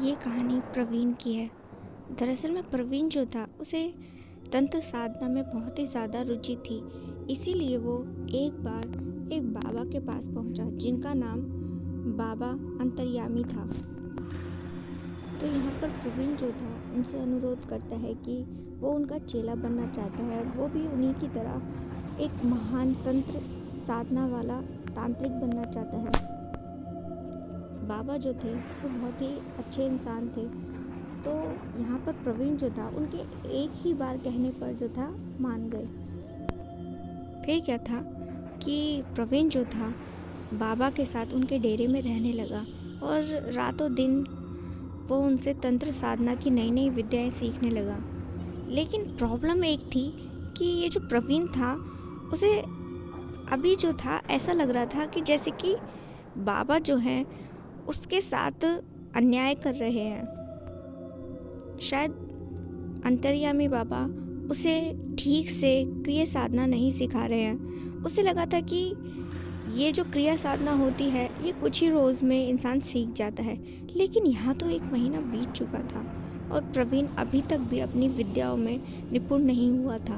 ये कहानी प्रवीण की है। दरअसल में प्रवीण जो था उसे तंत्र साधना में बहुत ही ज़्यादा रुचि थी। इसीलिए वो एक बार एक बाबा के पास पहुंचा जिनका नाम बाबा अंतर्यामी था। तो यहाँ पर प्रवीण जो था उनसे अनुरोध करता है कि वो उनका चेला बनना चाहता है और वो भी उन्हीं की तरह एक महान तंत्र साधना वाला तांत्रिक बनना चाहता है। बाबा जो थे वो बहुत ही अच्छे इंसान थे। तो यहाँ पर प्रवीण जो था उनके एक ही बार कहने पर जो था मान गए। फिर क्या था कि प्रवीण जो था बाबा के साथ उनके डेरे में रहने लगा और रातों दिन वो उनसे तंत्र साधना की नई नई विद्याएं सीखने लगा। लेकिन प्रॉब्लम एक थी कि ये जो प्रवीण था उसे अभी जो था ऐसा लग रहा था कि जैसे कि बाबा जो हैं उसके साथ अन्याय कर रहे हैं। शायद अंतर्यामी बाबा उसे ठीक से क्रिया साधना नहीं सिखा रहे हैं। उसे लगा था कि ये जो क्रिया साधना होती है ये कुछ ही रोज़ में इंसान सीख जाता है। लेकिन यहाँ तो 1 महीना बीत चुका था और प्रवीण अभी तक भी अपनी विद्याओं में निपुण नहीं हुआ था।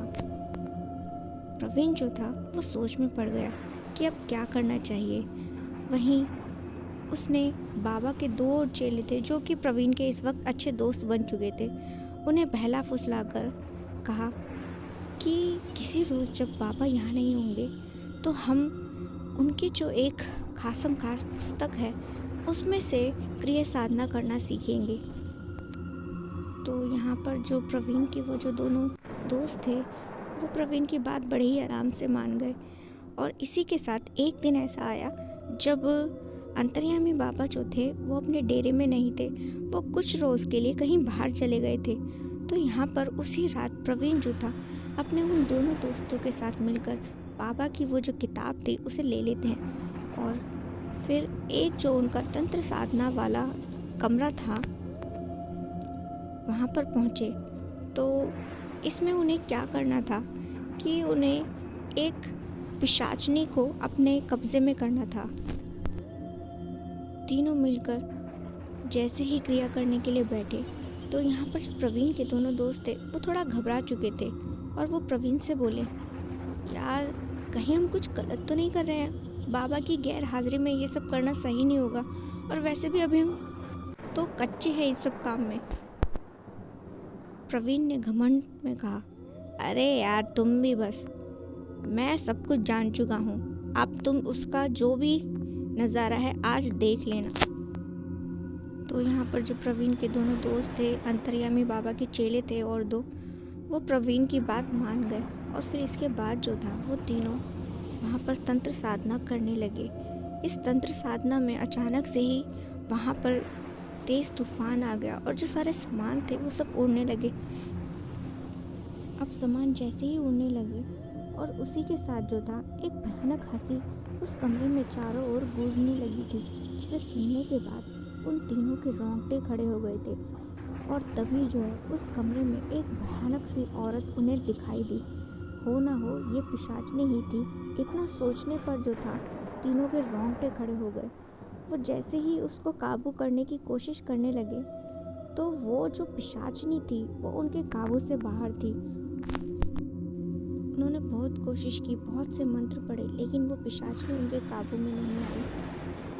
प्रवीण जो था वो सोच में पड़ गया कि अब क्या करना चाहिए। वहीं उसने बाबा के 2 और चेले थे जो कि प्रवीण के इस वक्त अच्छे दोस्त बन चुके थे। उन्हें बहला फुसलाकर कहा कि किसी रोज़ जब बाबा यहाँ नहीं होंगे तो हम उनकी जो एक खासम खास पुस्तक है उसमें से क्रिया साधना करना सीखेंगे। तो यहाँ पर जो प्रवीण के वो जो दोनों दोस्त थे वो प्रवीण की बात बड़े ही आराम से मान गए। और इसी के साथ एक दिन ऐसा आया जब अंतर्यामी बाबा जो थे वो अपने डेरे में नहीं थे, वो कुछ रोज़ के लिए कहीं बाहर चले गए थे। तो यहाँ पर उसी रात प्रवीण जो था अपने उन दोनों दोस्तों के साथ मिलकर बाबा की वो जो किताब थी उसे ले लेते हैं और फिर एक जो उनका तंत्र साधना वाला कमरा था वहाँ पर पहुँचे। तो इसमें उन्हें क्या करना था कि उन्हें एक पिशाचनी को अपने कब्जे में करना था। तीनों मिलकर जैसे ही क्रिया करने के लिए बैठे तो यहाँ पर जो प्रवीण के दोनों दोस्त थे वो थोड़ा घबरा चुके थे और वो प्रवीण से बोले, यार कहीं हम कुछ गलत तो नहीं कर रहे हैं? बाबा की गैर हाजिरी में ये सब करना सही नहीं होगा और वैसे भी अभी हम तो कच्चे हैं इस सब काम में। प्रवीण ने घमंड में कहा, अरे यार तुम भी बस, मैं सब कुछ जान चुका हूँ। अब तुम उसका जो भी नज़ारा है आज देख लेना। तो यहाँ पर जो प्रवीण के दोनों दोस्त थे, अंतर्यामी बाबा के चेले थे और 2, वो प्रवीण की बात मान गए। और फिर इसके बाद जो था वो तीनों वहाँ पर तंत्र साधना करने लगे। इस तंत्र साधना में अचानक से ही वहाँ पर तेज़ तूफान आ गया और जो सारे सामान थे वो सब उड़ने लगे। अब सामान जैसे ही उड़ने लगे और उसी के साथ जो था एक भयानक हंसी उस कमरे में चारों ओर गूंजने लगी थी, जिसे सुनने के बाद उन तीनों के रोंगटे खड़े हो गए थे। और तभी जो है उस कमरे में एक भयानक सी औरत उन्हें दिखाई दी। हो ना हो ये पिशाचनी ही थी। इतना सोचने पर जो था तीनों के रोंगटे खड़े हो गए। वो जैसे ही उसको काबू करने की कोशिश करने लगे तो वो जो पिशाचनी थी वो उनके काबू से बाहर थी। उन्होंने बहुत कोशिश की, बहुत से मंत्र पढ़े, लेकिन वो पिशाचनी उनके काबू में नहीं आई।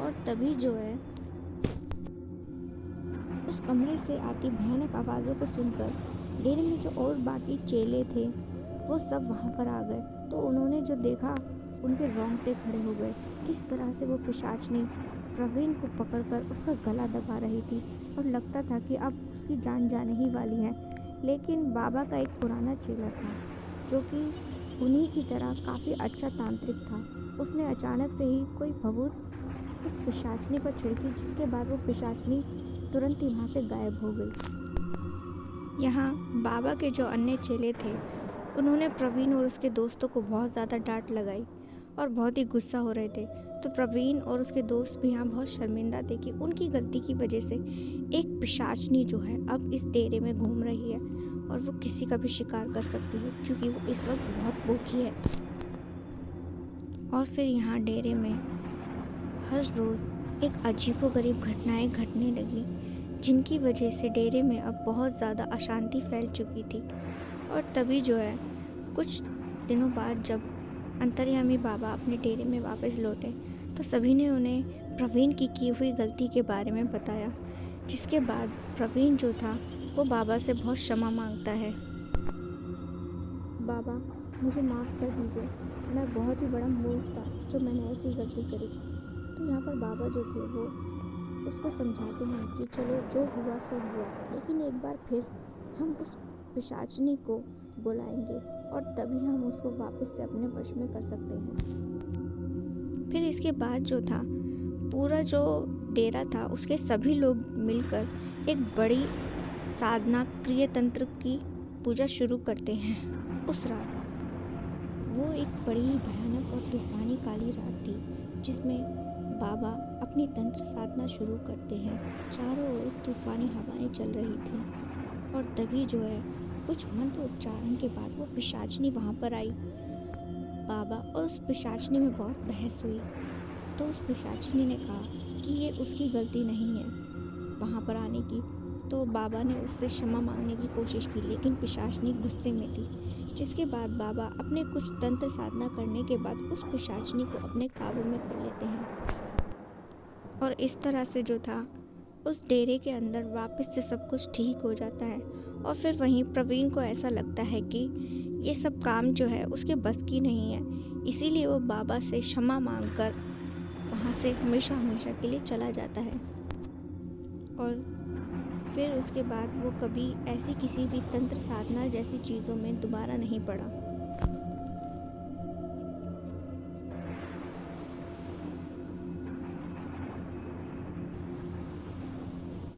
और तभी जो है उस कमरे से आती भयानक आवाज़ों को सुनकर डेरे में जो और बाकी चेले थे वो सब वहाँ पर आ गए। तो उन्होंने जो देखा उनके रोंगटे खड़े हो गए। किस तरह से वो पिशाचनी प्रवीण को पकड़कर उसका गला दबा रही थी और लगता था कि अब उसकी जान जाने ही वाली है। लेकिन बाबा का एक पुराना चेला था जो कि उन्हीं की तरह काफ़ी अच्छा तांत्रिक था। उसने अचानक से ही कोई भभूत उस पिशाचनी पर छिड़की, जिसके बाद वो पिशाचनी तुरंत ही वहाँ से गायब हो गई। यहाँ बाबा के जो अन्य चेले थे उन्होंने प्रवीण और उसके दोस्तों को बहुत ज़्यादा डांट लगाई और बहुत ही गुस्सा हो रहे थे। तो प्रवीण और उसके दोस्त भी यहाँ बहुत शर्मिंदा थे कि उनकी गलती की वजह से एक पिशाचनी जो है अब इस डेरे में घूम रही है और वो किसी का भी शिकार कर सकती है क्योंकि वो इस वक्त बहुत भूखी है। और फिर यहाँ डेरे में हर रोज़ एक अजीबोगरीब घटनाएं घटने लगी। जिनकी वजह से डेरे में अब बहुत ज़्यादा अशांति फैल चुकी थी। और तभी जो है कुछ दिनों बाद जब अंतर्यामी बाबा अपने डेरे में वापस लौटे तो सभी ने उन्हें प्रवीण की हुई गलती के बारे में बताया, जिसके बाद प्रवीण जो था वो बाबा से बहुत क्षमा मांगता है। बाबा, मुझे माफ़ कर दीजिए, मैं बहुत ही बड़ा मूर्ख था जो मैंने ऐसी गलती करी। तो यहाँ पर बाबा जो थे वो उसको समझाते हैं कि चलो जो हुआ सो हुआ, लेकिन एक बार फिर हम उस पिशाचिनी को बुलाएंगे और तभी हम उसको वापस से अपने वश में कर सकते हैं। फिर इसके बाद जो था पूरा जो डेरा था उसके सभी लोग मिलकर एक बड़ी साधना क्रिया तंत्र की पूजा शुरू करते हैं। उस रात वो एक बड़ी भयानक और तूफानी काली रात थी जिसमें बाबा अपनी तंत्र साधना शुरू करते हैं। चारों ओर तूफानी हवाएं चल रही थी और तभी जो है कुछ मंत्र उच्चारण के बाद वो पिशाचिनी वहाँ पर आई। बाबा और उस पिशाचिनी में बहुत बहस हुई तो उस पिशाचिनी ने कहा कि ये उसकी गलती नहीं है वहाँ पर आने की। तो बाबा ने उससे क्षमा मांगने की कोशिश की, लेकिन पिशाचिनी गुस्से में थी, जिसके बाद बाबा अपने कुछ तंत्र साधना करने के बाद उस पिशाचिनी को अपने काबू में कर लेते हैं। और इस तरह से जो था उस डेरे के अंदर वापस से सब कुछ ठीक हो जाता है। और फिर वहीं प्रवीण को ऐसा लगता है कि ये सब काम जो है उसके बस की नहीं है, इसीलिए वो बाबा से क्षमा मांगकर वहाँ से हमेशा हमेशा के लिए चला जाता है। और फिर उसके बाद वो कभी ऐसी किसी भी तंत्र साधना जैसी चीज़ों में दोबारा नहीं पड़ा।